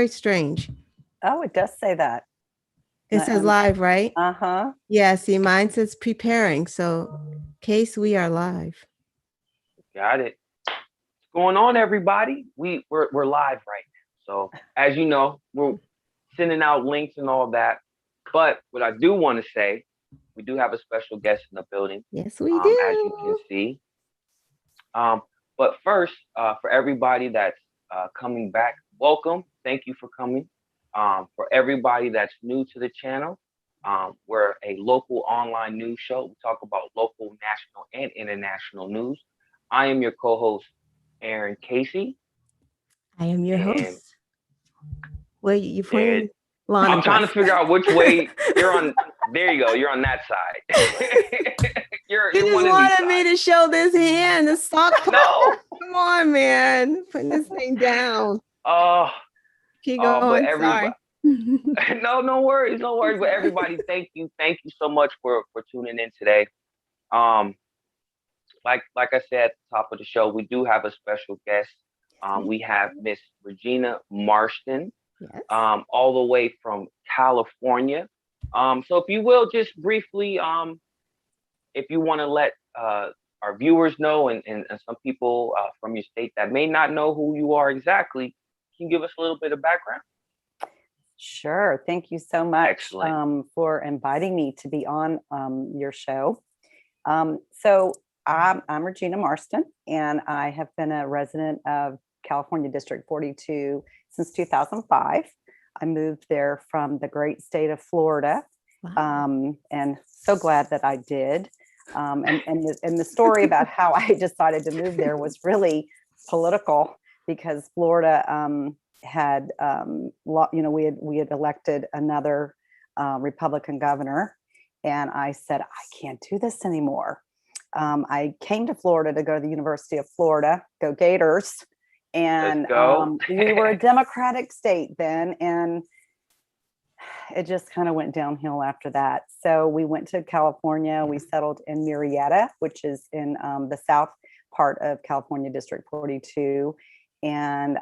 very strange. Oh, it does say that. It says live, right? Uh-huh. Yeah, see, mine says preparing. So, case we are live. Got it. What's going on, everybody? We're live right now. So, as you know, we're sending out links and all that. But what I do want to say, we do have a special guest in the building. Yes, we do. As you can see. But first, for everybody that's coming back, welcome. Thank you for coming. For everybody that's new to the channel, we're a local online news show. We talk about local, national, and international news. I am your co-host, Aaron Casey. I am your host. Well, you playing? I'm trying to figure out which way you're on. There you go. You're on that side. You just wanted me to show this hand. The sock. No. Come on, man. Putting this thing down. Keep going. But everybody. No worries. No worries. But everybody, thank you so much for tuning in today. Like I said at the top of the show, we do have a special guest. We have Miss Regina Marston, yes. All the way from California. So if you will, just briefly, if you want to let our viewers know and some people from your state that may not know who you are exactly, can you give us a little bit of background? Sure. Thank you so much for inviting me to be on your show. So I'm Regina Marston, and I have been a resident of California District 42 since 2005. I moved there from the great state of Florida, and so glad that I did. And the story about how I decided to move there was really political, because Florida had, we had elected another Republican governor, and I said, I can't do this anymore. I came to Florida to go to the University of Florida, go Gators. And we were a Democratic state then, and it just kind of went downhill after that. So we went to California. We settled in Murrieta, which is in the south part of California District 42. And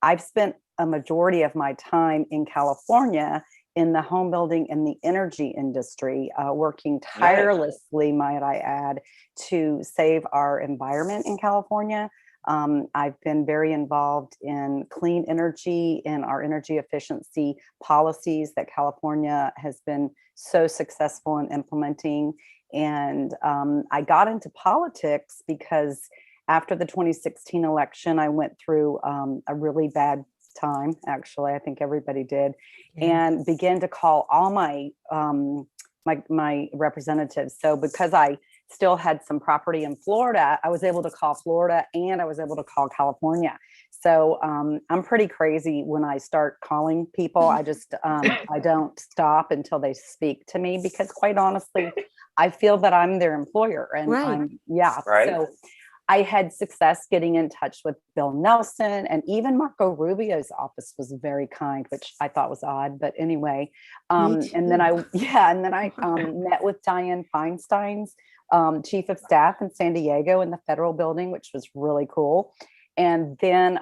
I've spent a majority of my time in California in the home building and the energy industry, working tirelessly, might I add, to save our environment in California. I've been very involved in clean energy and our energy efficiency policies that California has been so successful in implementing. And I got into politics because after the 2016 election, I went through a really bad time, actually. I think everybody did, and began to call all my my representatives. So because I still had some property in Florida, I was able to call Florida and I was able to call California. So I'm pretty crazy when I start calling people. I just, I don't stop until they speak to me, because quite honestly, I feel that I'm their employer. And so I had success getting in touch with Bill Nelson, and even Marco Rubio's office was very kind, which I thought was odd, but anyway. And then I met with Dianne Feinstein's chief of staff in San Diego in the federal building, which was really cool. And then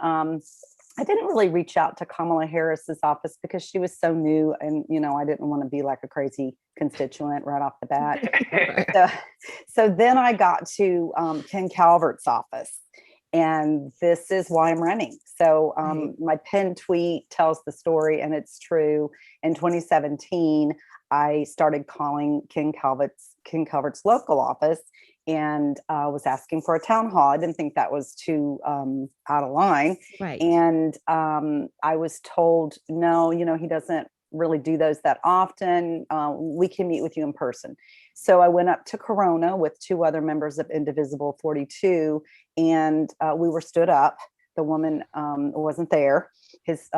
I didn't really reach out to Kamala Harris's office because she was so new, and I didn't want to be like a crazy constituent right off the bat. So then I got to Ken Calvert's office, and this is why I'm running. So my pinned tweet tells the story, and it's true. In 2017, I started calling Ken Calvert's local office, and was asking for a town hall. I didn't think that was too out of line. Right. And I was told, no, he doesn't really do those that often. We can meet with you in person. So I went up to Corona with two other members of Indivisible 42, and we were stood up. The woman wasn't there. His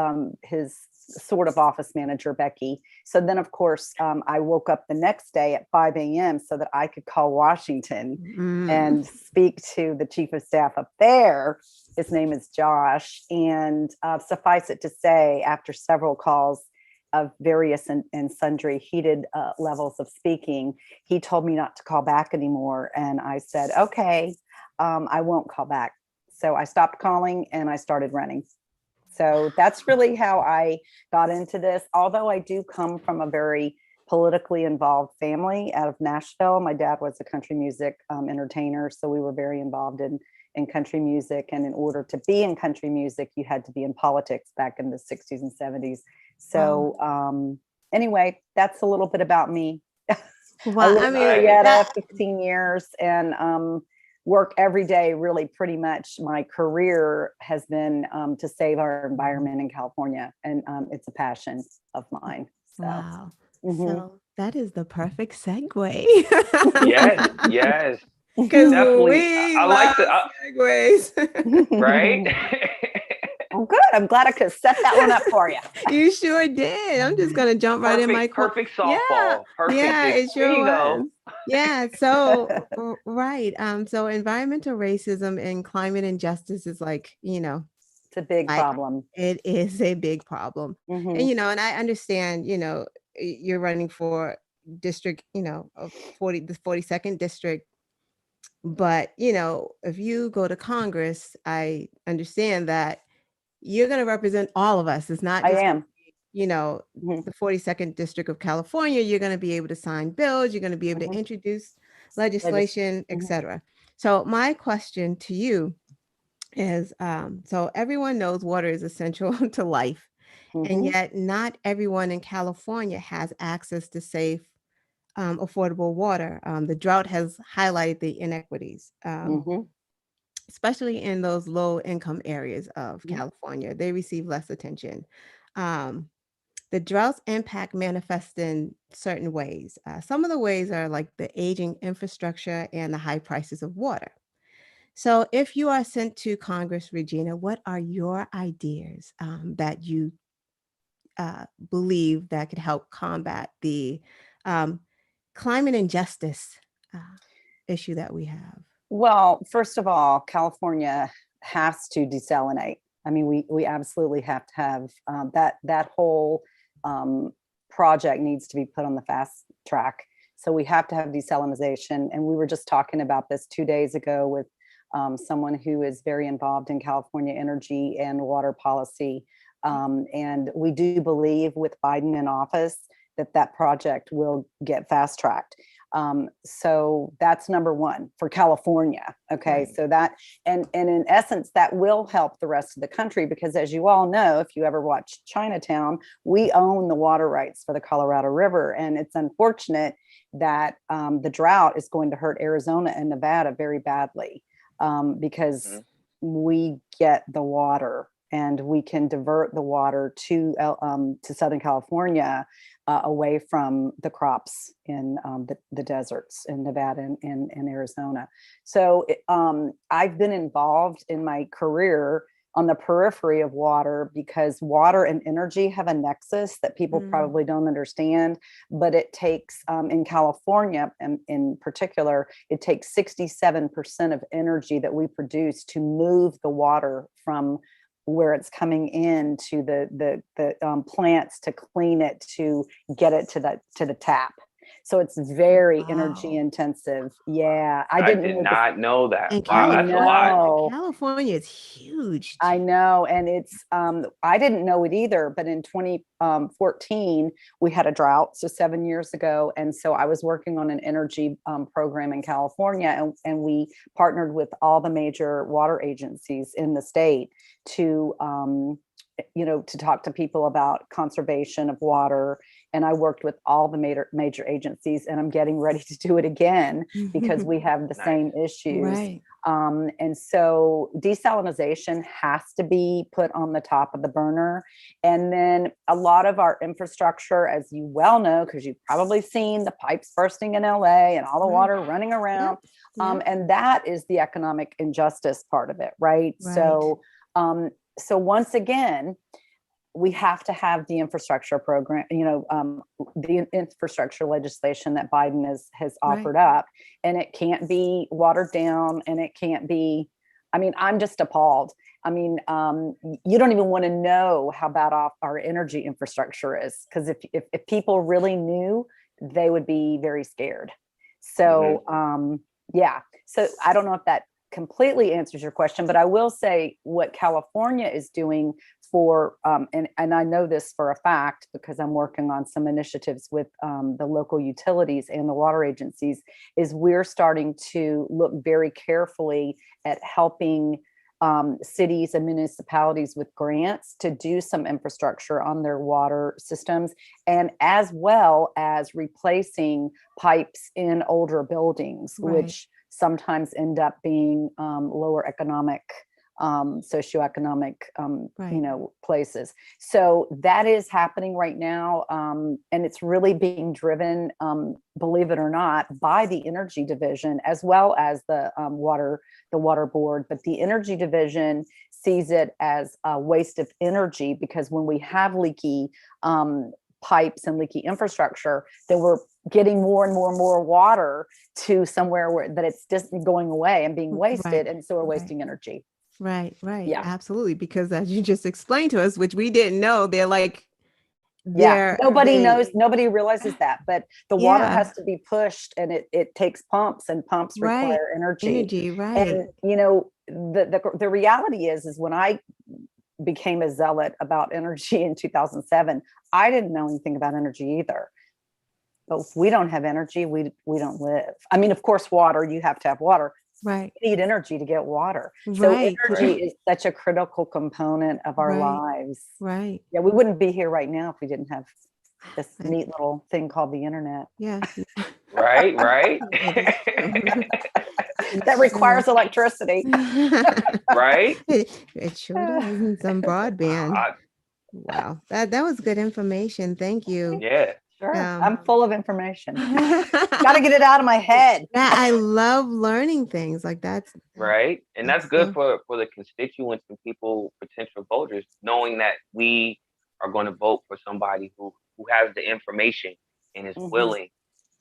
sort of office manager, Becky. So then, of course, I woke up the next day at 5 a.m. so that I could call Washington and speak to the chief of staff up there. His name is Josh. And suffice it to say, after several calls of various and sundry heated levels of speaking, he told me not to call back anymore. And I said, okay, I won't call back. So I stopped calling and I started running. So that's really how I got into this. Although I do come from a very politically involved family out of Nashville. My dad was a country music entertainer, so we were very involved in country music. And in order to be in country music, you had to be in politics back in the 60s and 70s. So anyway, that's a little bit about me. Well, I lived in 15 years and work every day. Really, pretty much my career has been to save our environment in California, and it's a passion of mine. So. Wow. So that is the perfect segue. Yes. Because definitely. we I like the segues. right. Oh, good. I'm glad I could set that one up for you. You sure did. I'm just gonna jump right in my perfect softball. Yeah, Perfect. yeah, it There sure you was. go. Yeah. So right. So environmental racism and climate injustice is like, it's a big problem. It is a big problem. And and I understand, you're running for district, of the 42nd district. But, if you go to Congress, I understand that you're going to represent all of us. It's not just, I am. the 42nd District of California. You're going to be able to sign bills. You're going to be able to introduce legislation, etc. So my question to you is, so everyone knows water is essential to life, and yet not everyone in California has access to safe, affordable water. The drought has highlighted the inequities, especially in those low income areas of California. They receive less attention. The droughts impact manifest in certain ways. Some of the ways are like the aging infrastructure and the high prices of water. So if you are sent to Congress, Regina, what are your ideas that you believe that could help combat the climate injustice issue that we have? Well, first of all, California has to desalinate. I mean, we absolutely have to have that whole project needs to be put on the fast track. So we have to have desalinization. And we were just talking about this 2 days ago with someone who is very involved in California energy and water policy. And we do believe with Biden in office that project will get fast tracked. So that's number one for California. Okay. Right. So that, and in essence, that will help the rest of the country, because as you all know, if you ever watched Chinatown, we own the water rights for the Colorado River. And it's unfortunate that the drought is going to hurt Arizona and Nevada very badly because we get the water and we can divert the water to Southern California away from the crops in the deserts in Nevada and Arizona. So I've been involved in my career on the periphery of water, because water and energy have a nexus that people probably don't understand. But it takes, in California in particular, it takes 67% of energy that we produce to move the water from where it's coming in to the plants to clean it, to get it to the tap. So it's very energy intensive. Yeah. I did not know that. And wow, that's a lot. California is huge. I know. And it's, I didn't know it either, but in 2014, we had a drought. So 7 years ago. And so I was working on an energy program in California, and we partnered with all the major water agencies in the state to, to talk to people about conservation of water. And I worked with all the major agencies, and I'm getting ready to do it again because we have the same issues. Right. And so desalinization has to be put on the top of the burner. And then a lot of our infrastructure, as you well know, because you've probably seen the pipes bursting in LA and all the water running around. And that is the economic injustice part of it, right? So once again, we have to have the infrastructure program, the infrastructure legislation that Biden has offered up, and it can't be watered down, and it can't be, I'm just appalled. You don't even want to know how bad off our energy infrastructure is, because if people really knew, they would be very scared. So, so I don't know if that completely answers your question, but I will say what California is doing for, and I know this for a fact because I'm working on some initiatives with the local utilities and the water agencies, is we're starting to look very carefully at helping cities and municipalities with grants to do some infrastructure on their water systems, and as well as replacing pipes in older buildings, Right. which sometimes end up being lower economic, socioeconomic, Right. places. So that is happening right now. And it's really being driven, believe it or not, by the energy division as well as the water board. But the energy division sees it as a waste of energy, because when we have leaky pipes and leaky infrastructure, then we're getting more and more and more water to somewhere where that it's just going away and being wasted. And so we're wasting energy. Right. Yeah. Absolutely. Because as you just explained to us, which we didn't know, they're like, Yeah, nobody knows, nobody realizes that, but the water Yeah. has to be pushed, and it takes pumps, and pumps Right. require energy. Right. And the reality is when I became a zealot about energy in 2007, I didn't know anything about energy either. But if we don't have energy, we don't live. I mean, of course, water, you have to have water. Right. You need energy to get water. So Right. energy is such a critical component of our Right. lives. Right. Yeah, we wouldn't be here right now if we didn't have this neat little thing called the internet. Yeah. Right. That requires electricity. Right. It sure does. And some broadband. Wow. That was good information. Thank you. Yeah. Sure. Um, I'm full of information. Got to get it out of my head. Yeah, I love learning things like that. Right. And that's good for the constituents and people, potential voters, knowing that we are going to vote for somebody who has the information and is willing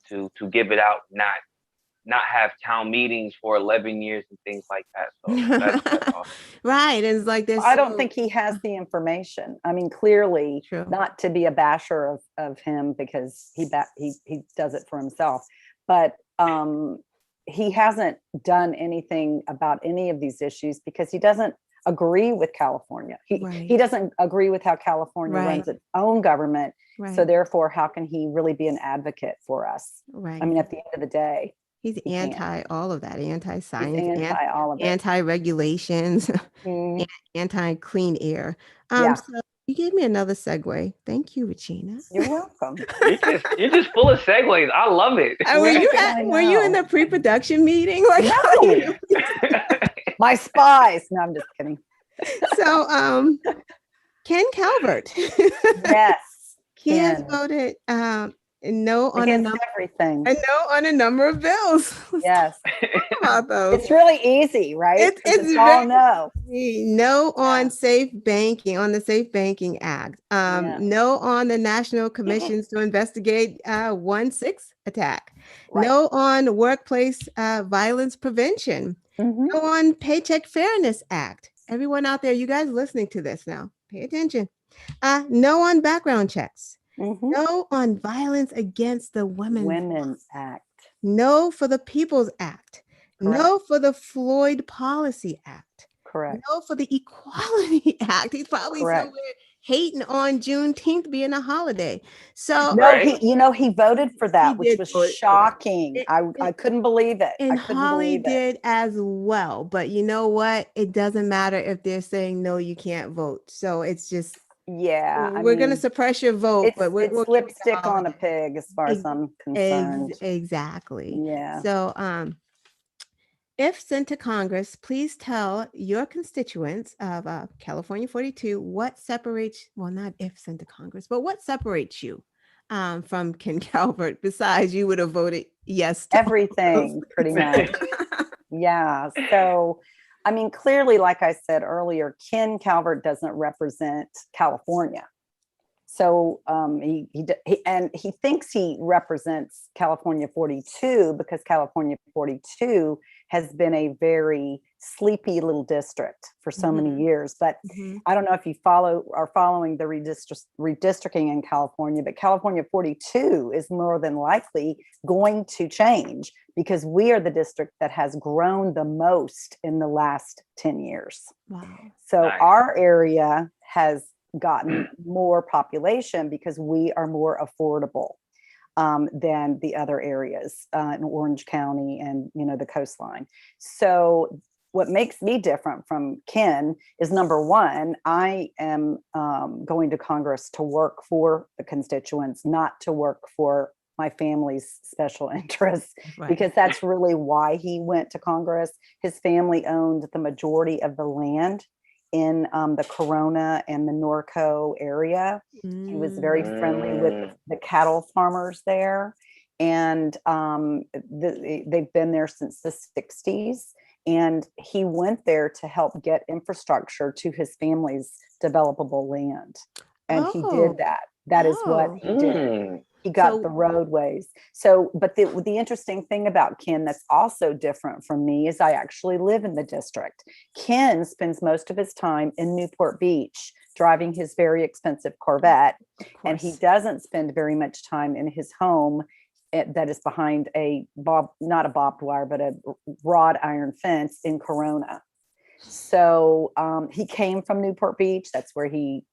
to give it out, not have town meetings for 11 years and things like that. So that's awesome. Right. And it's like this. I don't think he has the information. I mean, clearly, True. not to be a basher of him, because he does it for himself, but he hasn't done anything about any of these issues because he doesn't agree with California. He doesn't agree with how California runs its own government. Right. So therefore, how can he really be an advocate for us? Right. I mean, at the end of the day, he's anti all of that, anti-science, anti all of it, anti-regulations, anti-clean air. So you gave me another segue. Thank you, Regina. You're welcome. You're just full of segues. I love it. Were you in the pre-production meeting? Like, no. My spies. No, I'm just kidding. So, Ken Calvert. Yes. He has voted no on everything. And no on a number of bills. Yes. About those. It's really easy, right? It's all no. No on safe banking, on the Safe Banking Act. No on the National Commissions to investigate 1/6 attack. Right. No on workplace violence prevention. No on Paycheck Fairness Act. Everyone out there, you guys listening to this now, pay attention. No on background checks. No on violence against the Women's Act. No for the People's Act. Correct. No for the Floyd Policy Act. Correct. No for the Equality Act. He's probably somewhere hating on Juneteenth being a holiday. So no, he voted for that, which was shocking. I couldn't believe it. And Holly did as well. But you know what? It doesn't matter if they're saying no, you can't vote. So it's just we're going to suppress your vote, but it's lipstick on a pig as far as I'm concerned. Exactly. Yeah. So if sent to Congress, please tell your constituents of California 42 what separates, well, not if sent to Congress, but what separates you from Ken Calvert, besides you would have voted yes to everything pretty much. Yeah. So I mean, clearly, like I said earlier, Ken Calvert doesn't represent California. So he thinks he represents California 42 because California 42 has been a very sleepy little district for so many years. But I don't know if you are following the redistricting in California, but California 42 is more than likely going to change because we are the district that has grown the most in the last 10 years. Wow. So Nice. our area has gotten more population because we are more affordable than the other areas in Orange County and, the coastline. So what makes me different from Ken is, number one, I am going to Congress to work for the constituents, not to work for my family's special interests, because that's really why he went to Congress. His family owned the majority of the land in the Corona and the Norco area. He was very friendly with the cattle farmers there. And they've been there since the 60s. And he went there to help get infrastructure to his family's developable land. And he did that. That is what he did. He got the roadways. So, but the interesting thing about Ken that's also different from me is I actually live in the district. Ken spends most of his time in Newport Beach driving his very expensive Corvette, and he doesn't spend very much time in his home that is behind not a barbed wire, but a wrought iron fence in Corona. So he came from Newport Beach. That's where he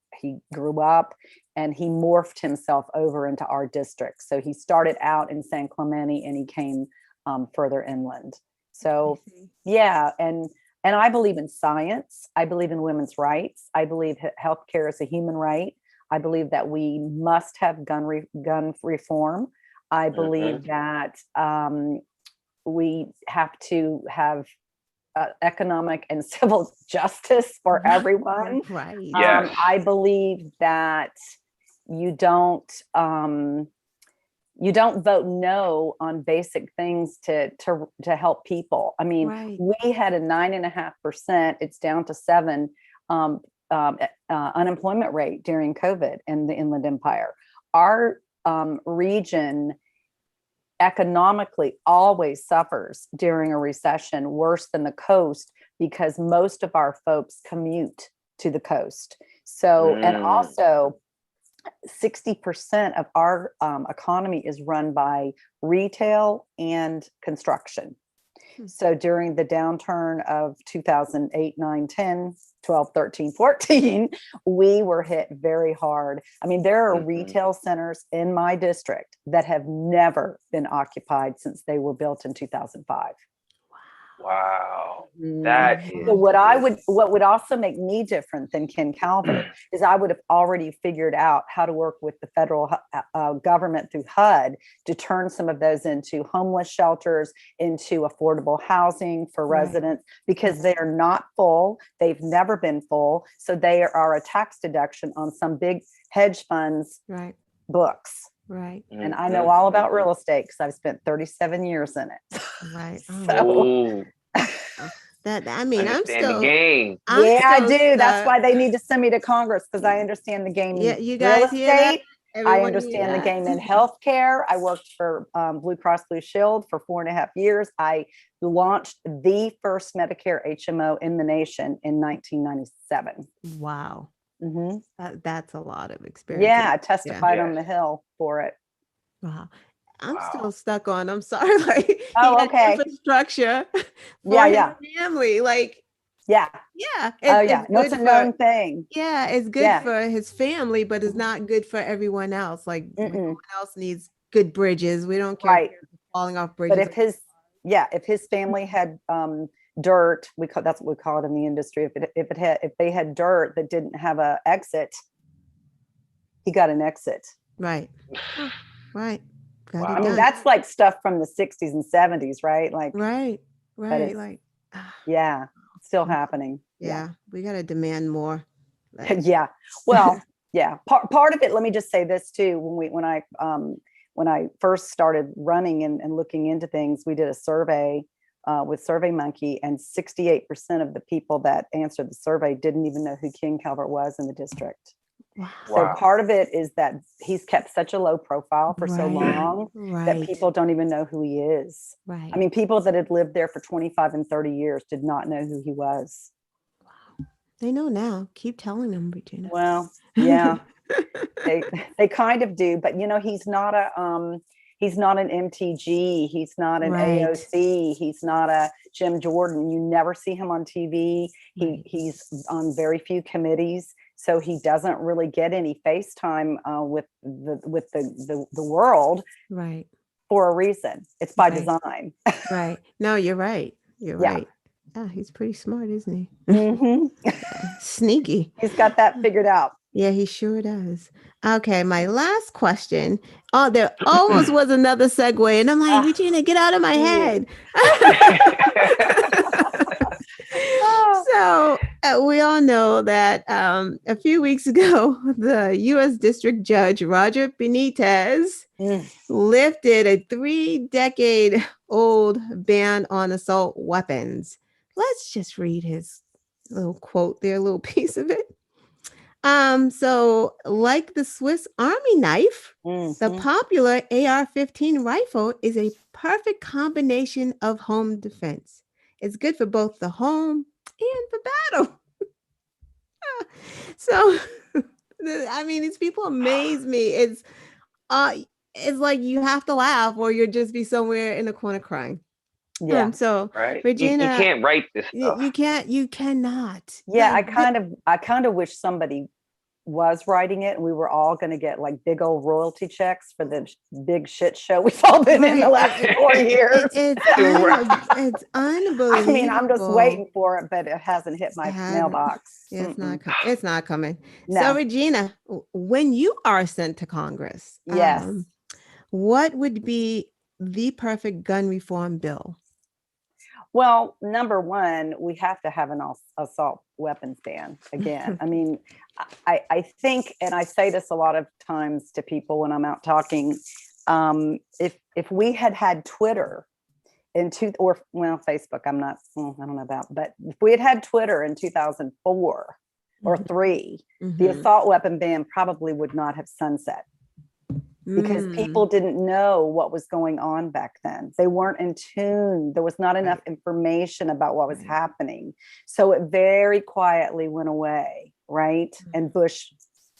grew up, and he morphed himself over into our district. So he started out in San Clemente and he came further inland. So yeah. And I believe in science. I believe in women's rights. I believe healthcare is a human right. I believe that we must have gun reform. I believe that we have to have economic and civil justice for everyone. Right. Yes. I believe that you don't vote no on basic things to help people. I mean, we had a 9.5%. It's down to 7% unemployment rate during COVID in the Inland Empire. Our region economically always suffers during a recession worse than the coast because most of our folks commute to the coast. So, and also 60% of our economy is run by retail and construction. So during the downturn of 2008, 9, 10, 12, 13, 14, we were hit very hard. I mean, there are retail centers in my district that have never been occupied since they were built in 2005. Wow. That is So what would also make me different than Ken Calvert is I would have already figured out how to work with the federal government through HUD to turn some of those into homeless shelters, into affordable housing for residents, because they are not full. They've never been full. So they are a tax deduction on some big hedge funds books. Right. And I know all about real estate because I've spent 37 years in it. Right. So I mean, understand I'm still the game. I do. That's why they need to send me to Congress, because I understand the game in you guys real hear that? estate. I Everyone understand hear the game in healthcare. I worked for Blue Cross Blue Shield for 4.5 years. I launched the first Medicare HMO in the nation in 1997. Wow. That's a lot of experience. Yeah, I testified on the Hill for it. Wow. I'm still stuck on, I'm sorry, like infrastructure for his family. Like, it's a known thing. Yeah, it's good for his family, but it's not good for everyone else. Like everyone else needs good bridges. We don't care if they're falling off bridges. But if his family had dirt, that's what we call it in the industry. If they had dirt that didn't have an exit, he got an exit. Right. Right. I mean, that's like stuff from the 60s and 70s, right? Like, right. Like, it's still happening. Yeah. We got to demand more. Yeah. Well, part of it, let me just say this too. When I first started running and looking into things, we did a survey with SurveyMonkey, and 68% of the people that answered the survey didn't even know who Ken Calvert was in the district. Wow. So Wow. part of it is that he's kept such a low profile for so Right. long that Right. people don't even know who he is. Right. I mean, people that had lived there for 25 and 30 years did not know who he was. They know now. Keep telling them, Regina. Well, yeah, they kind of do, but he's not an MTG, he's not an Right. AOC, he's not a Jim Jordan. You never see him on TV. Right. He's on very few committees, so he doesn't really get any face time with the world Right. for a reason. It's by Right. design. Right. No, you're right. You're Yeah. right. Yeah, he's pretty smart, isn't he? Mhm. Sneaky. He's got that figured out. Yeah, he sure does. Okay, my last question. Oh, there almost was another segue, and I'm like, Regina, get out of my head. So we all know that a few weeks ago, the U.S. District Judge Roger Benitez lifted a 3-decade-old ban on assault weapons. Let's just read his little quote there, a little piece of it. So like the Swiss Army knife, the popular AR-15 rifle is a perfect combination of home defense. It's good for both the home and for battle. So, I mean, these people amaze me. It's like you have to laugh or you'll just be somewhere in a corner crying. Yeah. So Right. Regina, you can't write this stuff. you cannot. Yeah, Like, I kind of wish somebody was writing it and we were all going to get like big old royalty checks for the big shit show we've all been in the last 4 years. It's unbelievable. I mean, I'm just waiting for it, but it hasn't hit my mailbox. Yeah, it's not coming. No. So Regina, when you are sent to Congress, Yes. What would be the perfect gun reform bill? Well, number one, we have to have an assault weapons ban again. I mean, I think, and I say this a lot of times to people when I'm out talking, if we had Twitter Facebook, I don't know about, but if we had Twitter in 2004 or 3, the assault weapon ban probably would not have sunset. Because people didn't know what was going on back then. They weren't in tune. There was not enough information about what was happening. So it very quietly went away, right? And Bush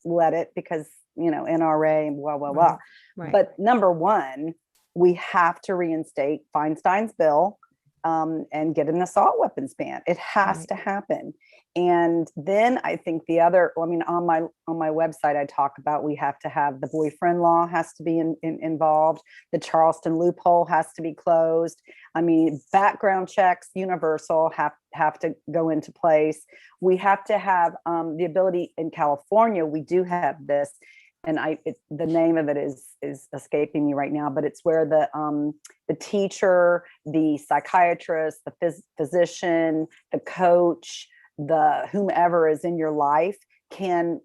let it because, NRA and blah, blah, blah. Right. But number one, we have to reinstate Feinstein's bill and get an assault weapons ban. It has to happen. And then I think on my website, I talk about we have to have the boyfriend law has to be involved. The Charleston loophole has to be closed. I mean, background checks, universal, have to go into place. We have to have the ability in California. We do have this, and the name of it is escaping me right now, but it's where the teacher, the psychiatrist, the physician, the coach, the whomever is in your life can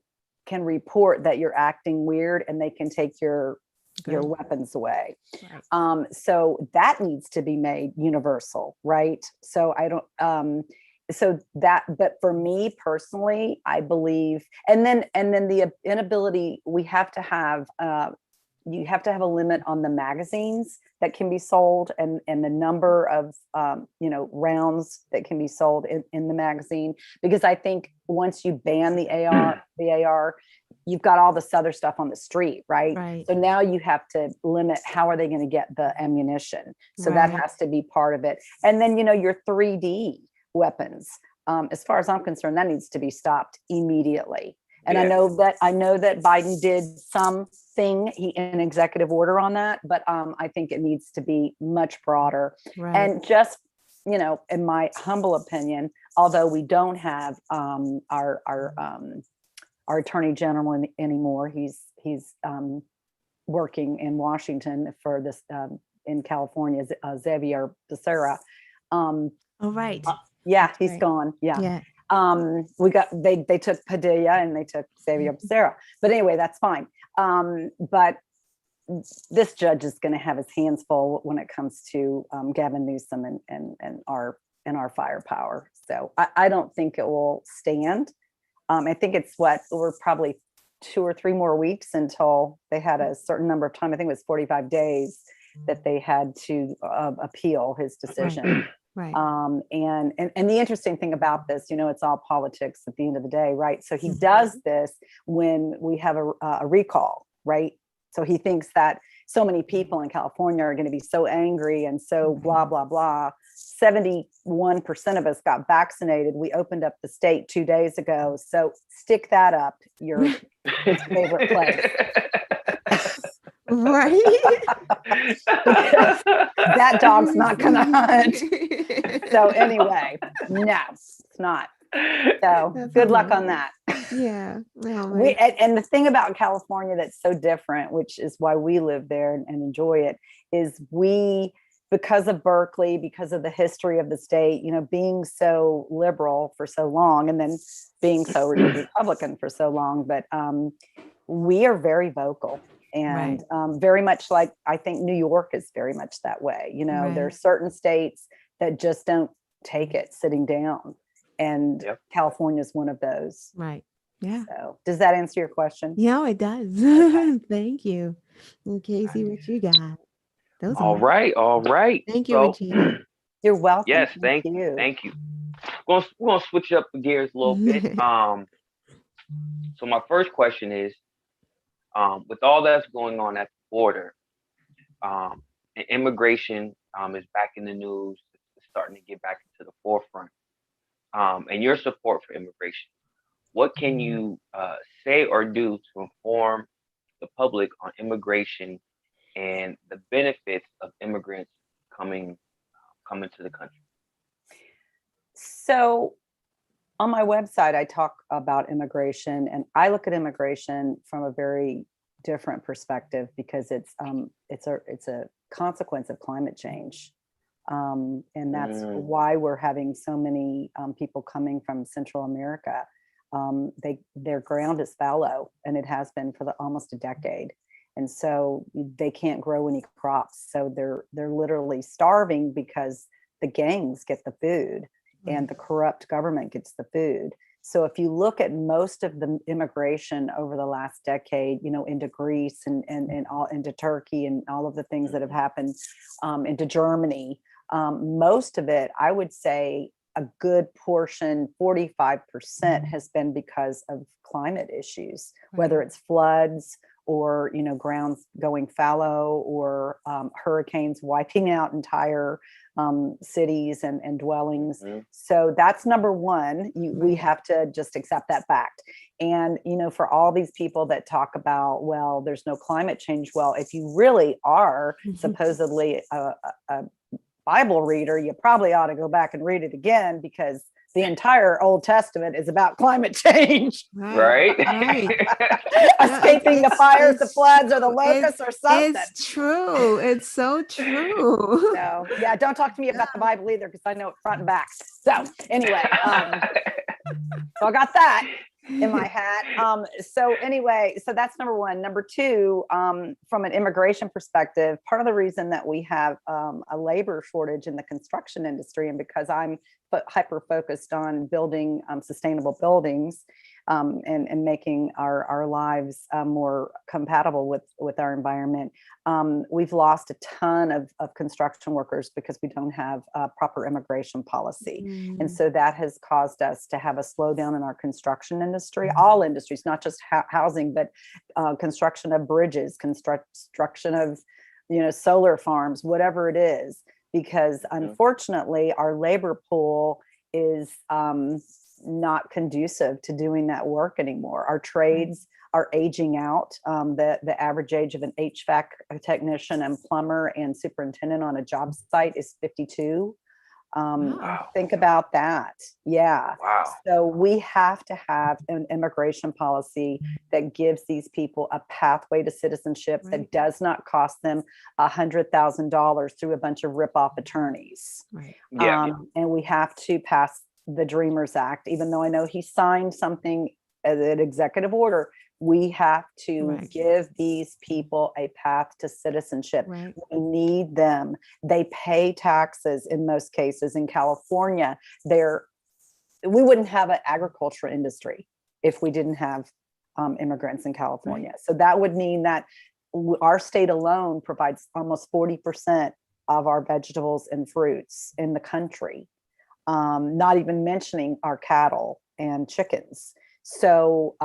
report that you're acting weird and they can take your weapons away. Right. So that needs to be made universal, right? So but for me personally, I believe, and then the inability, we have to have you have to have a limit on the magazines that can be sold and the number of rounds that can be sold in the magazine, because I think once you ban the AR, you've got all this other stuff on the street, right? So now you have to limit how are they going to get the ammunition. So that has to be part of it. And then your 3D weapons, as far as I'm concerned, that needs to be stopped immediately. And I know that Biden did something, an executive order on that, but I think it needs to be much broader. Right. And just, in my humble opinion, although we don't have our attorney general anymore, he's working in Washington for this in California, Xavier Becerra. Yeah, he's gone. Yeah. They took Padilla and they took Xavier Becerra, but anyway, that's fine. But this judge is going to have his hands full when it comes to Gavin Newsom and our firepower. So I don't think it will stand. I think it's we're probably 2 or 3 more weeks until they had a certain number of time. I think it was 45 days that they had to appeal his decision. Right. And the interesting thing about this, it's all politics at the end of the day, right? So he does this when we have a recall, right? So he thinks that so many people in California are going to be so angry and so blah, blah, blah. 71% of us got vaccinated. We opened up the state 2 days ago. So stick that up your favorite place. Right. That dog's not going to hunt. So anyway, no, it's not. So That's good luck amazing. on that. Yeah. Oh, my And the thing about California that's so different, which is why we live there and enjoy it, is because of Berkeley, because of the history of the state, being so liberal for so long and then being so Republican for so long, but we are very vocal. And very much like, I think New York is very much that way. There are certain states that just don't take it sitting down. And California is one of those. Right. Yeah. So does that answer your question? Yeah, it does. Okay. Thank you. And Casey, what you got? Those All are right. Thank you, So, Regina. You're welcome. yes, thank you. We're gonna switch up the gears a little bit. So my first question is, with all that's going on at the border, and immigration is back in the news, it's starting to get back into the forefront, and your support for immigration. What can you say or do to inform the public on immigration and the benefits of immigrants coming to the country? So on my website, I talk about immigration, and I look at immigration from a very different perspective because it's a consequence of climate change. And that's why we're having so many people coming from Central America. Their ground is fallow, and it has been for almost a decade. And so they can't grow any crops. So they're literally starving because the gangs get the food and the corrupt government gets the food. So if you look at most of the immigration over the last decade, into Greece and all into Turkey and all of the things that have happened, into Germany, most of it, I would say a good portion, 45%, has been because of climate issues, whether it's floods or grounds going fallow or hurricanes wiping out entire cities and dwellings. So that's number one. We have to just accept that fact. And for all these people that talk about, well, there's no climate change, well, if you really are supposedly a Bible reader, you probably ought to go back and read it again, because the entire Old Testament is about climate change. Right. Escaping the fires, the floods, or the locusts, or something. It's true. It's so true. So yeah, don't talk to me about the Bible either, because I know it front and back. So anyway, so I got that in my hat. So anyway, so that's number one. Number two, from an immigration perspective, part of the reason that we have a labor shortage in the construction industry, and because I'm hyper focused on building sustainable buildings and making our lives more compatible with our environment, we've lost a ton of construction workers because we don't have a proper immigration policy. And so that has caused us to have a slowdown in our construction industry, all industries, not just housing, but construction of bridges, construction of solar farms, whatever it is, because unfortunately our labor pool is not conducive to doing that work anymore. Our trades are aging out. The average age of an HVAC technician and plumber and superintendent on a job site is 52. Think about that. Yeah. Wow. So we have to have an immigration policy that gives these people a pathway to citizenship that does not cost them $100,000 through a bunch of rip-off attorneys. Right. And we have to pass the Dreamers Act, even though I know he signed something as an executive order. We have to give these people a path to citizenship. We need them. They pay taxes in most cases. In California, we wouldn't have an agriculture industry if we didn't have immigrants in California. So that would mean that our state alone provides almost 40% of our vegetables and fruits in the country, not even mentioning our cattle and chickens. So,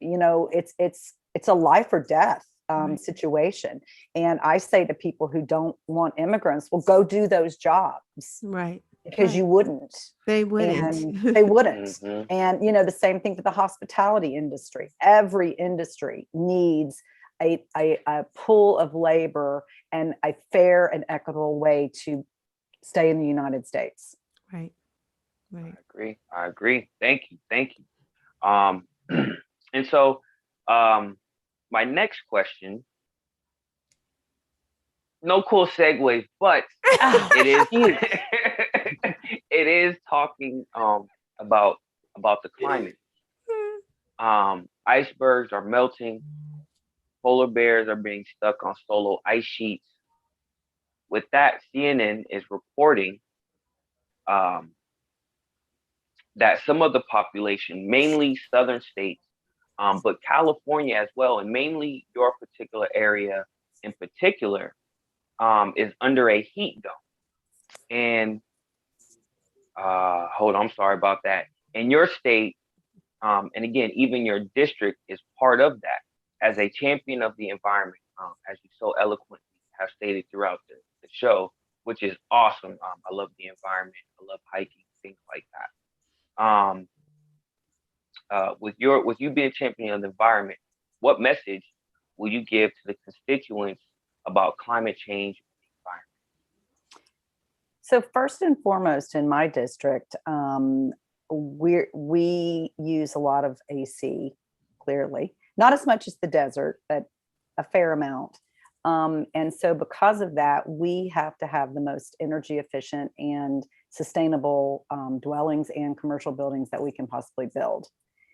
it's a life or death situation. And I say to people who don't want immigrants, well, go do those jobs. Right. Because you wouldn't. They wouldn't. And they wouldn't. Mhm. And, the same thing for the hospitality industry. Every industry needs a pool of labor and a fair and equitable way to stay in the United States. Right. Right. I agree. Thank you. And so, my next question, no cool segues, but it is, it is talking, about the climate. Icebergs are melting. Polar bears are being stuck on solar ice sheets. With that, CNN is reporting, that some of the population, mainly southern states, but California as well, and mainly your particular area in particular, is under a heat dome. And hold on, I'm sorry about that. In your state, and again, even your district is part of that as a champion of the environment, as you so eloquently have stated throughout the show, which is awesome. I love the environment. I love hiking, things like that. With you being champion of the environment, what message will you give to the constituents about climate change and the environment? So first and foremost, in my district, we use a lot of AC, clearly. Not as much as the desert, but a fair amount. And so because of that, we have to have the most energy efficient and sustainable dwellings and commercial buildings that we can possibly build.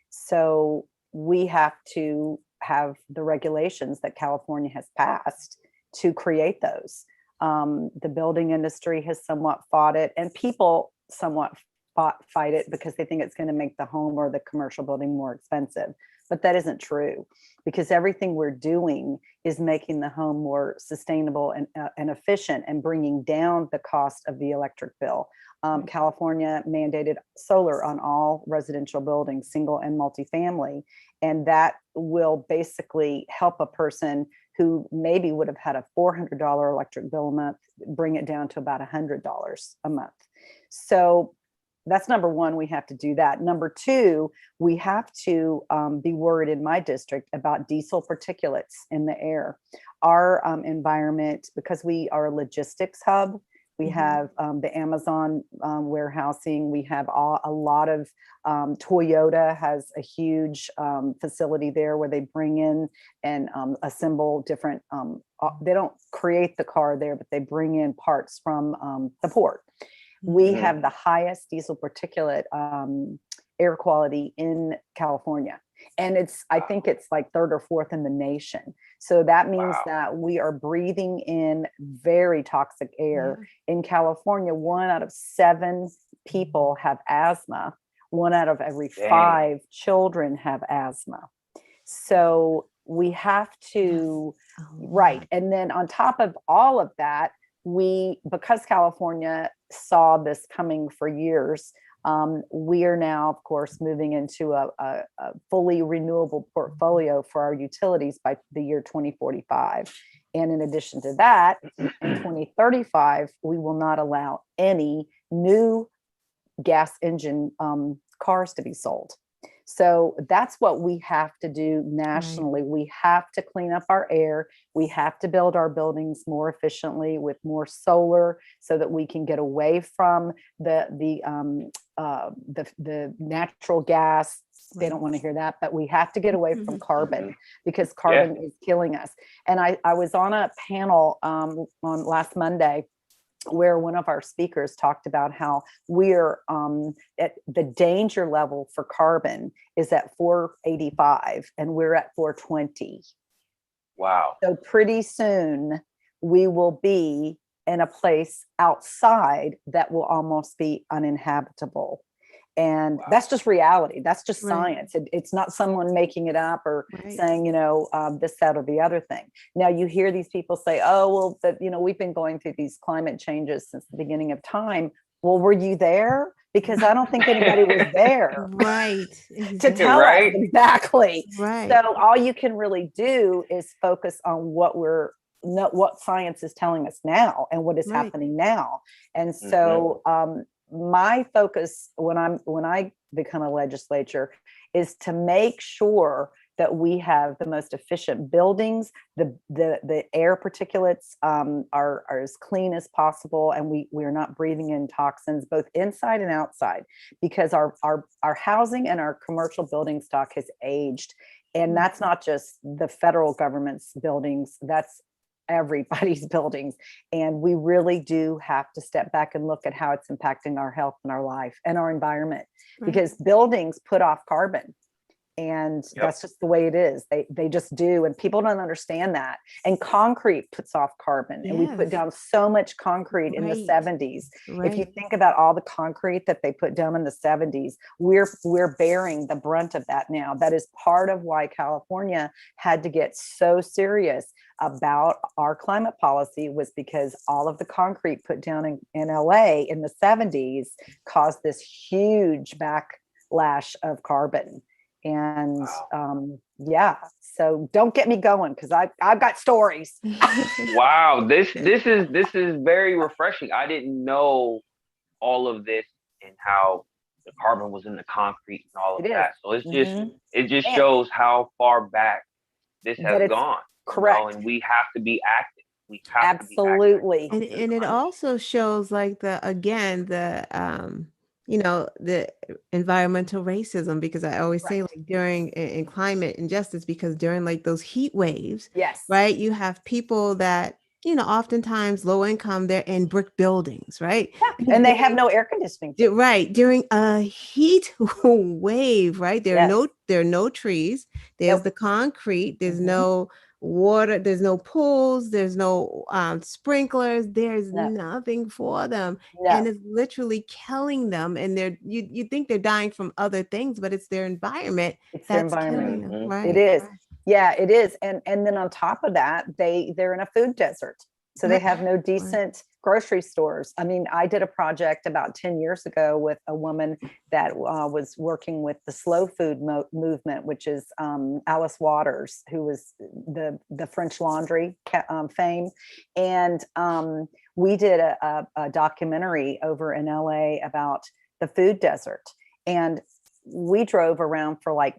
So we have to have the regulations that California has passed to create those. The building industry has somewhat fought it, and people somewhat fight it because they think it's going to make the home or the commercial building more expensive. But that isn't true, because everything we're doing is making the home more sustainable and efficient and bringing down the cost of the electric bill. California mandated solar on all residential buildings, single and multifamily, and that will basically help a person who maybe would have had a $400 electric bill a month, bring it down to about $100 a month. So that's number one, we have to do that. Number two, we have to be worried in my district about diesel particulates in the air. Our environment, because we are a logistics hub, we have the Amazon warehousing. We have a lot of, Toyota has a huge facility there where they bring in and assemble different, they don't create the car there, but they bring in parts from the port. We have the highest diesel particulate air quality in California. And I think it's like third or fourth in the nation. So that means that we are breathing in very toxic air. In California, 1 out of 7 people have asthma. 1 out of every 5 children have asthma. So we have to, right. And then on top of all of that, because California saw this coming for years, we are now, of course, moving into a fully renewable portfolio for our utilities by the year 2045. And in addition to that, in 2035, we will not allow any new gas engine cars to be sold. So that's what we have to do nationally. Right. We have to clean up our air. We have to build our buildings more efficiently with more solar, so that we can get away from the natural gas. They don't want to hear that, but we have to get away from carbon, because carbon is killing us. And I was on a panel on last Monday where one of our speakers talked about how we're at the danger level for carbon is at 485 and we're at 420. Wow. So pretty soon we will be in a place outside that will almost be uninhabitable. And Wow. that's just reality. That's just Right. science. It's not someone making it up or Right. saying, this, that, or the other thing. Now you hear these people say, oh, well, we've been going through these climate changes since the beginning of time. Well, were you there? Because I don't think anybody was there Right. to Exactly. tell us exactly. Right. So all you can really do is focus on what science is telling us now and what is Right. happening now. And so my focus when I become a legislature is to make sure that we have the most efficient buildings, the air particulates are as clean as possible, and we are not breathing in toxins both inside and outside, because our housing and our commercial building stock has aged. And that's not just the federal government's buildings, that's everybody's buildings. And we really do have to step back and look at how it's impacting our health and our life and our environment, because buildings put off carbon. And that's just the way it is. They just do. And people don't understand that. And concrete puts off carbon. And we put down so much concrete in the 70s. If you think about all the concrete that they put down in the 70s, we're bearing the brunt of that now. That is part of why California had to get so serious about our climate policy, was because all of the concrete put down in LA in the 70s caused this huge backlash of carbon. And so don't get me going, because I've got stories. Wow, this is very refreshing. I didn't know all of this and how the carbon was in the concrete and all of that. So it just shows how far back this has gone. Correct. And we have to be active. We have absolutely to be active. And it also shows, like, the environmental racism, because I always say, like, during in climate injustice, because during like those heat waves, right, you have people that, oftentimes low income, they're in brick buildings, right? And they have no air conditioning. Right. During a heat wave, right? There are no trees. There's the concrete. There's no water. There's no pools. There's no sprinklers. There's nothing for them. And it's literally killing them. And you think they're dying from other things, but it's their environment that's killing them. Right. It is. Yeah, it is. And then on top of that, they're in a food desert. So they have no decent grocery stores. I mean, I did a project about 10 years ago with a woman that was working with the slow food movement, which is Alice Waters, who was the French Laundry fame. And we did a documentary over in LA about the food desert. And we drove around for like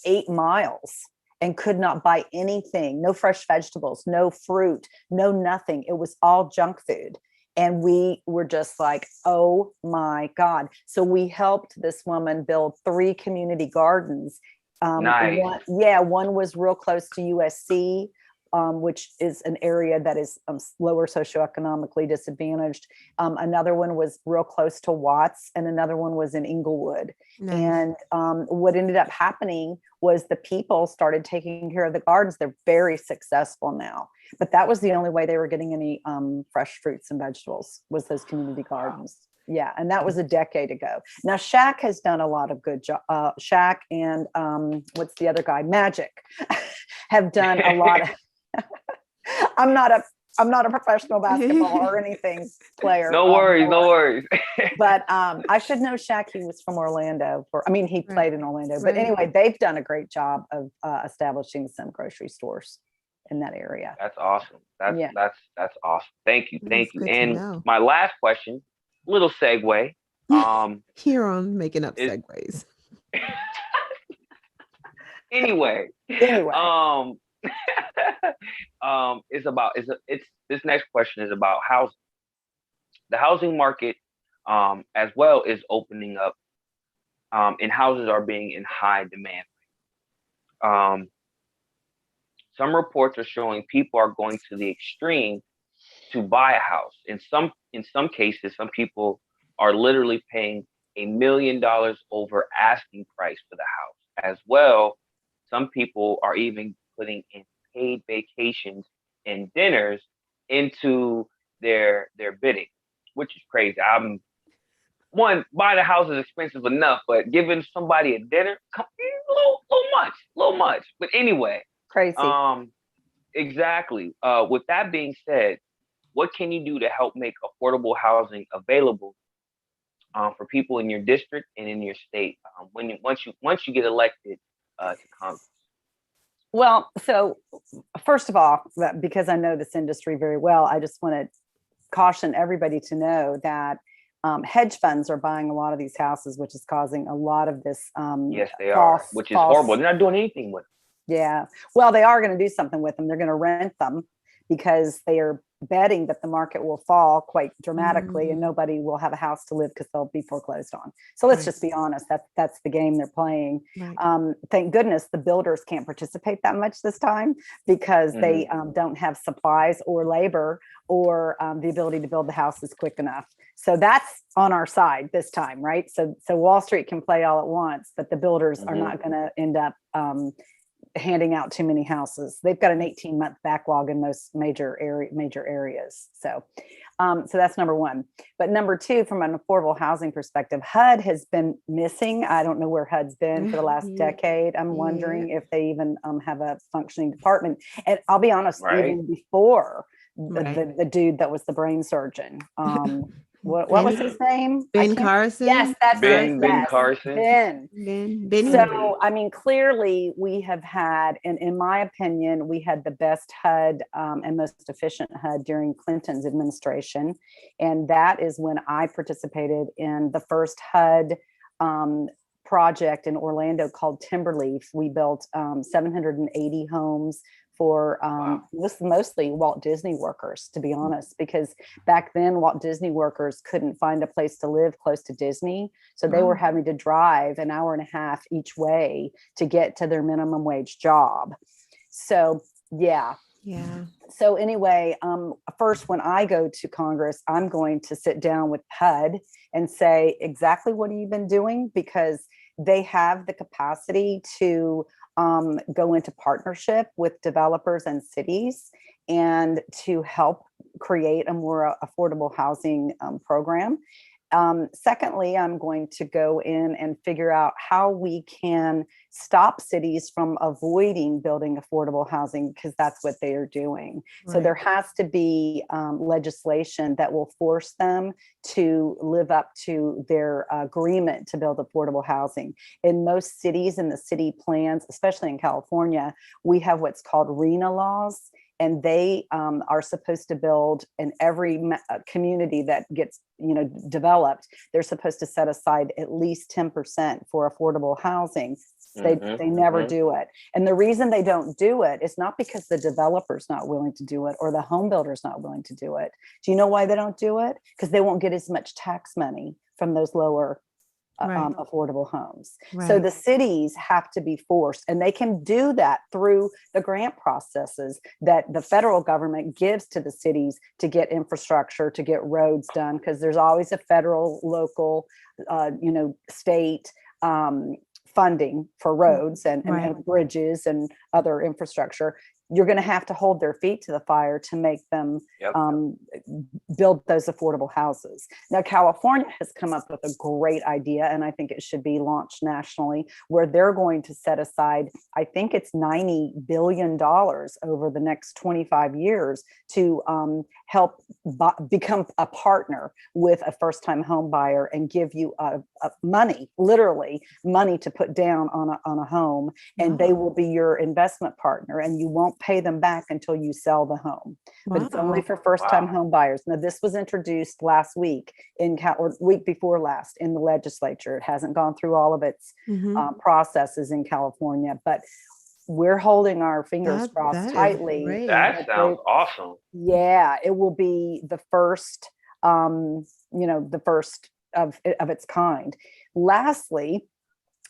8 miles and could not buy anything, no fresh vegetables, no fruit, no nothing. It was all junk food. And we were just like, oh my God. So we helped this woman build 3 community gardens. Nice. One was real close to USC, which is an area that is lower socioeconomically disadvantaged. Another one was real close to Watts, and another one was in Inglewood. And what ended up happening was the people started taking care of the gardens. They're very successful now, but that was the only way they were getting any fresh fruits and vegetables, was those community gardens. Yeah, and that was a decade ago. Now Shaq has done a lot of good job. Shaq and what's the other guy? Magic have done a lot of. I'm not a professional basketball or anything player. No worries. But I should know Shaq. He was from Orlando. He played in Orlando. But anyway, they've done a great job of establishing some grocery stores in that area. That's awesome. That's awesome. Thank you. And my last question, little segue. Here on Making Up Segues. Anyway. This next question is about housing. The housing market as well is opening up, and houses are being in high demand. Some reports are showing people are going to the extreme to buy a house. In some cases, some people are literally paying $1 million over asking price for the house. As well, some people are even putting in paid vacations and dinners into their bidding, which is crazy. one, buying a house is expensive enough, but giving somebody a dinner, a little much. But anyway, Crazy. exactly. With that being said, what can you do to help make affordable housing available for people in your district and in your state once you get elected to Congress? Well, so first of all, because I know this industry very well, I just want to caution everybody to know that hedge funds are buying a lot of these houses, which is causing a lot of this. Yes, they are, which is horrible. They're not doing anything with them. Yeah. Well, they are going to do something with them. They're going to rent them because they are betting that the market will fall quite dramatically and nobody will have a house to live because they'll be foreclosed on. So let's just be honest. That's the game they're playing. Right. Thank goodness the builders can't participate that much this time because they don't have supplies or labor or the ability to build the houses quick enough. So that's on our side this time, right? So Wall Street can play all at once, but the builders are not going to end up handing out too many houses. They've got an 18-month backlog in most major areas. So that's number one. But number two, from an affordable housing perspective, HUD has been missing. I don't know where HUD's been for the last decade. I'm wondering if they even have a functioning department. And I'll be honest, even before the dude that was the brain surgeon. What was his name? Ben Carson. Yes, that's Ben. right. Ben Carson. Ben. So, I mean, clearly we have had, and in my opinion, we had the best HUD and most efficient HUD during Clinton's administration. And that is when I participated in the first HUD project in Orlando called Timberleaf. We built 780 homes for mostly Walt Disney workers, to be honest, because back then Walt Disney workers couldn't find a place to live close to Disney. So they were having to drive an hour and a half each way to get to their minimum wage job. So, yeah. So anyway, first, when I go to Congress, I'm going to sit down with HUD and say, exactly what have you been doing? Because they have the capacity to go into partnership with developers and cities and to help create a more affordable housing program. Secondly, I'm going to go in and figure out how we can stop cities from avoiding building affordable housing, because that's what they are doing. Right. So there has to be legislation that will force them to live up to their agreement to build affordable housing. In most cities, in the city plans, especially in California, we have what's called RENA laws. And they are supposed to build in every community that gets, developed. They're supposed to set aside at least 10% for affordable housing. They never do it. And the reason they don't do it is not because the developer's not willing to do it or the home builder's not willing to do it. Do you know why they don't do it? Because they won't get as much tax money from those lower affordable homes. Right. So the cities have to be forced, and they can do that through the grant processes that the federal government gives to the cities to get infrastructure, to get roads done, because there's always a federal, local, state funding for roads and bridges and other infrastructure. You're going to have to hold their feet to the fire to make them build those affordable houses. Now, California has come up with a great idea, and I think it should be launched nationally, where they're going to set aside, I think it's $90 billion over the next 25 years to help become a partner with a first-time home buyer and give you money, literally money to put down on a home, and they will be your investment partner, and you won't pay them back until you sell the home. But it's only for first-time home buyers. Now, this was introduced last week or week before last in the legislature. It hasn't gone through all of its processes in California, but we're holding our fingers crossed tightly. That sounds awesome. Yeah, it will be the first, the first of its kind. Lastly,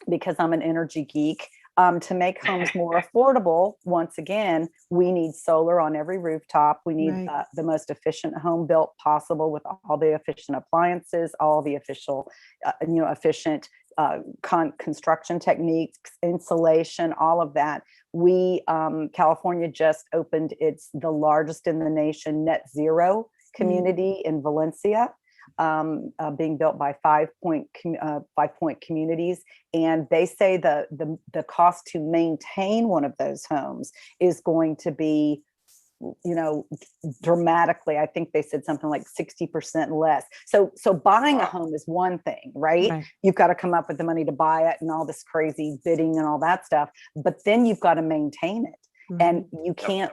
because I'm an energy geek, to make homes more affordable, once again, we need solar on every rooftop. We need the most efficient home built possible with all the efficient appliances, all the efficient construction techniques, insulation, all of that. California just opened the largest in the nation net zero community in Valencia. being built by 5 Point Communities, and they say the cost to maintain one of those homes is going to be, dramatically. I think they said something like 60% less. So buying a home is one thing, right? You've got to come up with the money to buy it and all this crazy bidding and all that stuff, but then you've got to maintain it. And you can't,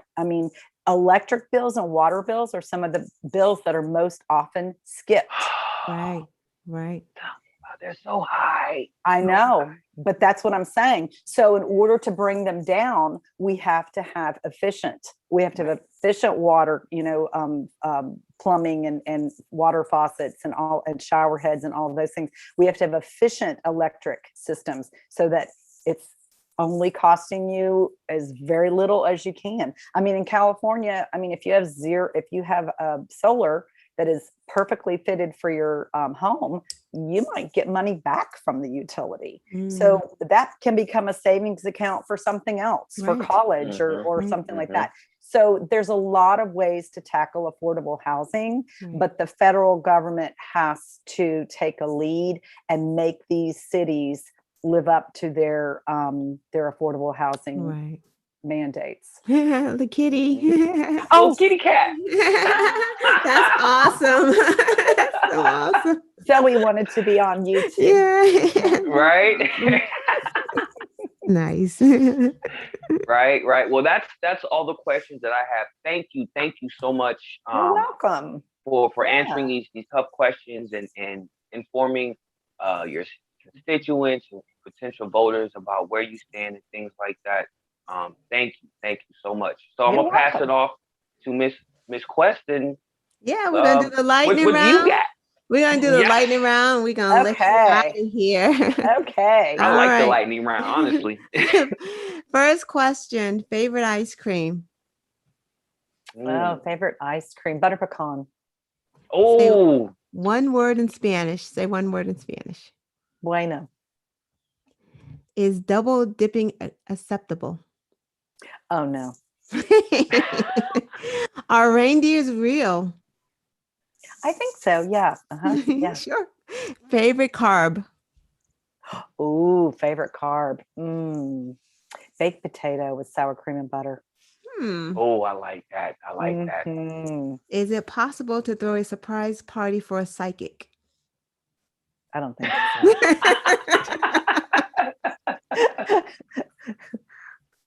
electric bills and water bills are some of the bills that are most often skipped. Right. They're so high. I know, but that's what I'm saying. So in order to bring them down, we have to have efficient water, plumbing and water faucets and shower heads and all of those things. We have to have efficient electric systems so that it's only costing you as very little as you can. In California, if you have solar that is perfectly fitted for your home, you might get money back from the utility. So that can become a savings account for something else, for college or something like that. So there's a lot of ways to tackle affordable housing, but the federal government has to take a lead and make these cities live up to their affordable housing mandates. The kitty. Oh, kitty cat. That's awesome. That's so awesome. Zoe wanted to be on YouTube. Yeah. Right. Nice. Right. Well, that's all the questions that I have. Thank you so much. You're welcome. For answering these tough questions and informing your constituents and potential voters about where you stand and things like that. Thank you so much. So I'm gonna pass it off to Miss Quest, and we're gonna do the lightning round. What do you got? We're gonna do the lightning round. We're gonna let you out of here. Okay. I like the lightning round, honestly. First question: favorite ice cream? Favorite ice cream: butter pecan. Oh, say one word in Spanish. Say one word in Spanish. Bueno. Is double dipping acceptable? Oh no. Are reindeers real? I think so. Yeah. Yeah. Sure. Favorite carb? Ooh, favorite carb. Baked potato with sour cream and butter. Oh, I like that. That. Is it possible to throw a surprise party for a psychic? I don't think so.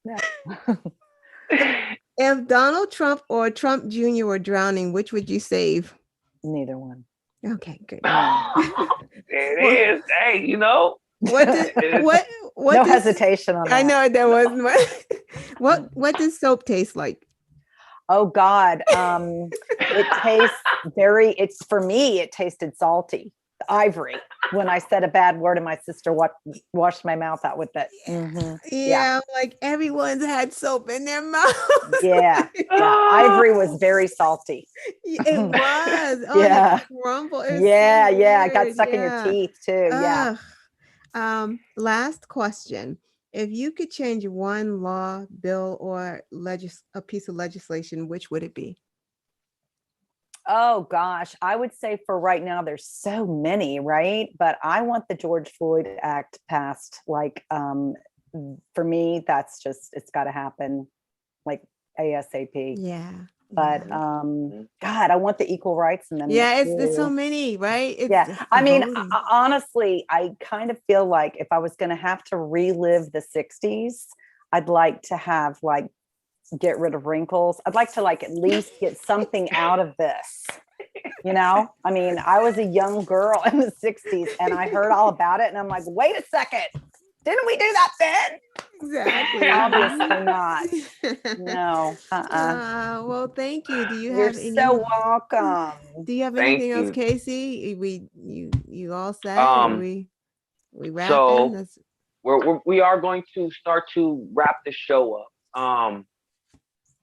No. If Donald Trump or Trump Jr. were drowning, which would you save? Neither one. Okay, good. It is. Hey, what no hesitation on that. I know there was what does soap taste like? Oh God. It tastes for me, it tasted salty. Ivory. When I said a bad word and my sister washed my mouth out with it. Yeah, like everyone's had soap in their mouth. Yeah. Ivory was very salty. It was. Oh, yeah. Crumble. Yeah. It got stuck in your teeth too. Yeah. Last question. If you could change one law, bill, or a piece of legislation, which would it be? Oh gosh, I would say for right now, there's so many, right? But I want the George Floyd Act passed. Like, for me, it's got to happen like ASAP. Yeah. But God, I want the equal rights amendment. Yeah, there's so many, right? Honestly, I kind of feel like if I was going to have to relive the 60s, I'd like to have get rid of wrinkles. I'd like to at least get something out of this. I was a young girl in the 60s and I heard all about it and I'm like, wait a second, didn't we do that then? Exactly. Obviously not. No. Well, thank you. Do you You're have any? so welcome. Do you have anything else, Casey? You all set? We wrapping? So we are going to start to wrap the show up.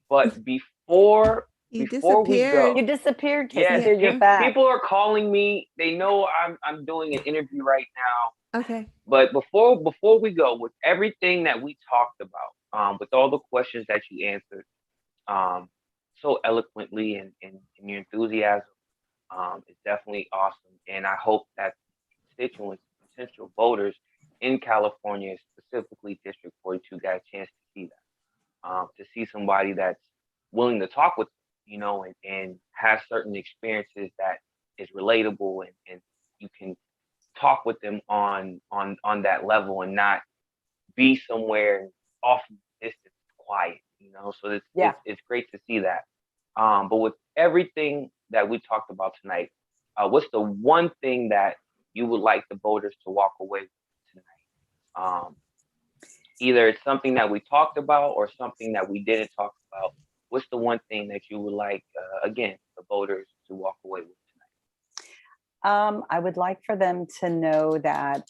But before we go, you disappeared. Yes, you're back. People are calling me. They know I'm doing an interview right now. Okay. But before we go, with everything that we talked about, with all the questions that you answered, so eloquently and your enthusiasm, is definitely awesome. And I hope that constituents, potential voters in California, specifically District 42, got a chance to see that. To see somebody that's willing to talk with, and has certain experiences that is relatable, and you can talk with them on that level and not be somewhere off in the distance, quiet, So it's great to see that. But with everything that we talked about tonight, what's the one thing that you would like the voters to walk away with tonight? Either it's something that we talked about or something that we didn't talk about. What's the one thing that you would like, again, the voters to walk away with tonight? I would like for them to know that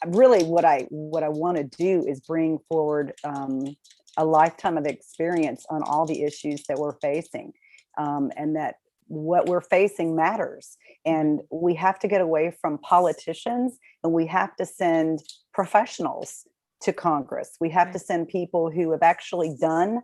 really what I want to do is bring forward a lifetime of experience on all the issues that we're facing, and that what we're facing matters. And we have to get away from politicians, and we have to send professionals to Congress. We have to send people who have actually done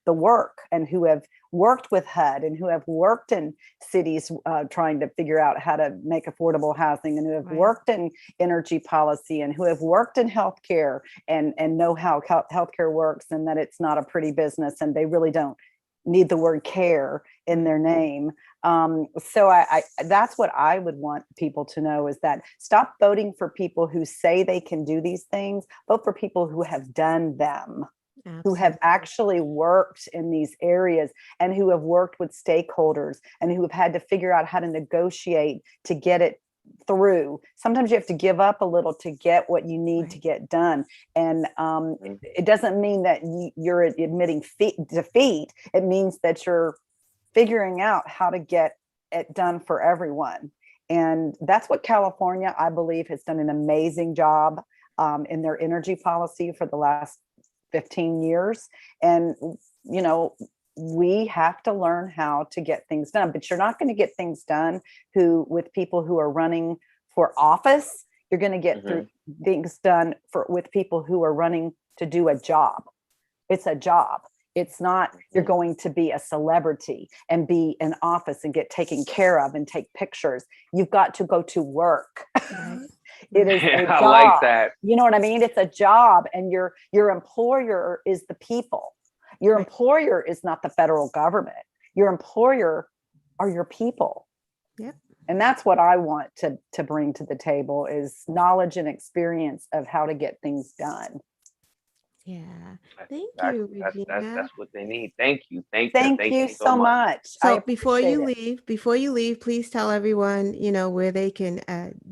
the work and who have worked with HUD and who have worked in cities trying to figure out how to make affordable housing, and who have worked in energy policy, and who have worked in healthcare and know how healthcare works, and that it's not a pretty business, and they really don't need the word care in their name. So I that's what I would want people to know, is that stop voting for people who say they can do these things. Vote for people who have done them. Absolutely. Who have actually worked in these areas, and who have worked with stakeholders, and who have had to figure out how to negotiate to get it through. Sometimes you have to give up a little to get what you need to get done. And it doesn't mean that you're admitting defeat. It means that you're figuring out how to get it done for everyone. And that's what California, I believe, has done an amazing job in their energy policy for the last 15 years. And, we have to learn how to get things done, but you're not going to get things done with people who are running for office. You're going to get through things done with people who are running to do a job. It's a job. It's not, you're going to be a celebrity and be in office and get taken care of and take pictures. You've got to go to work. It is a job. I like that. You know what I mean? It's a job, and your employer is the people. Your employer is not the federal government. Your employer are your people. Yep. And that's what I want to bring to the table, is knowledge and experience of how to get things done. Yeah. Thank you, Regina. That's what they need. Thank you. Thank you so much. So before you leave, please tell everyone, where they can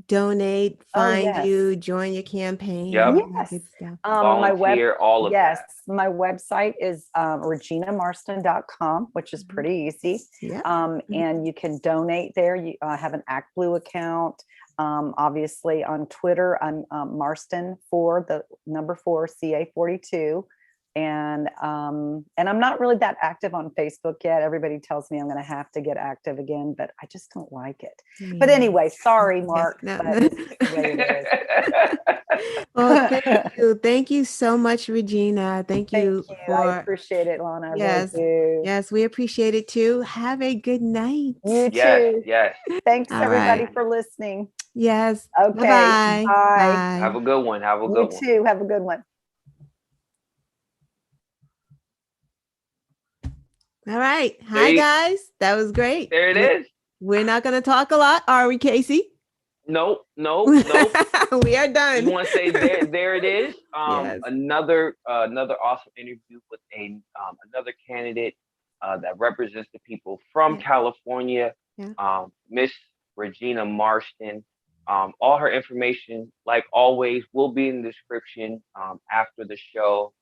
donate, find you, join your campaign. Yep. Yes. Volunteer, all of that. Yes. My website is reginamarston.com, which is pretty easy. Yeah. And you can donate there. You have an Act Blue account. Obviously on Twitter, I'm Marston for the number 4 CA42. And I'm not really that active on Facebook yet. Everybody tells me I'm going to have to get active again, but I just don't like it. Yeah. But anyway, sorry, Mark. No. But this is the way it is. Well, thank you so much, Regina. Thank you. I appreciate it, Lana. Yes. Really do. Yes, we appreciate it too. Have a good night. You too. Yes. Thanks everybody for listening. Yes. Okay. Bye. Bye. Have a good one. Have a good one. You too. Have a good one. All right. Hi, guys. That was great. There it is. We're not going to talk a lot, are we, Casey? Nope. We are done. You want to say there it is. Yes. Another awesome interview with another candidate that represents the people from California. Yeah. Miss Regina Marston. All her information, like always, will be in the description after the show.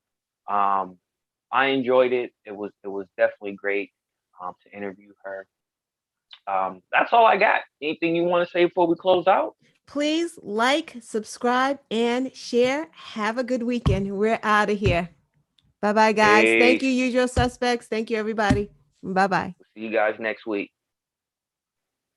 I enjoyed it. It was definitely great to interview her. That's all I got. Anything you want to say before we close out? Please like, subscribe, and share. Have a good weekend. We're out of here. Bye-bye, guys. Thank you, usual suspects. Thank you, everybody. Bye-bye. See you guys next week.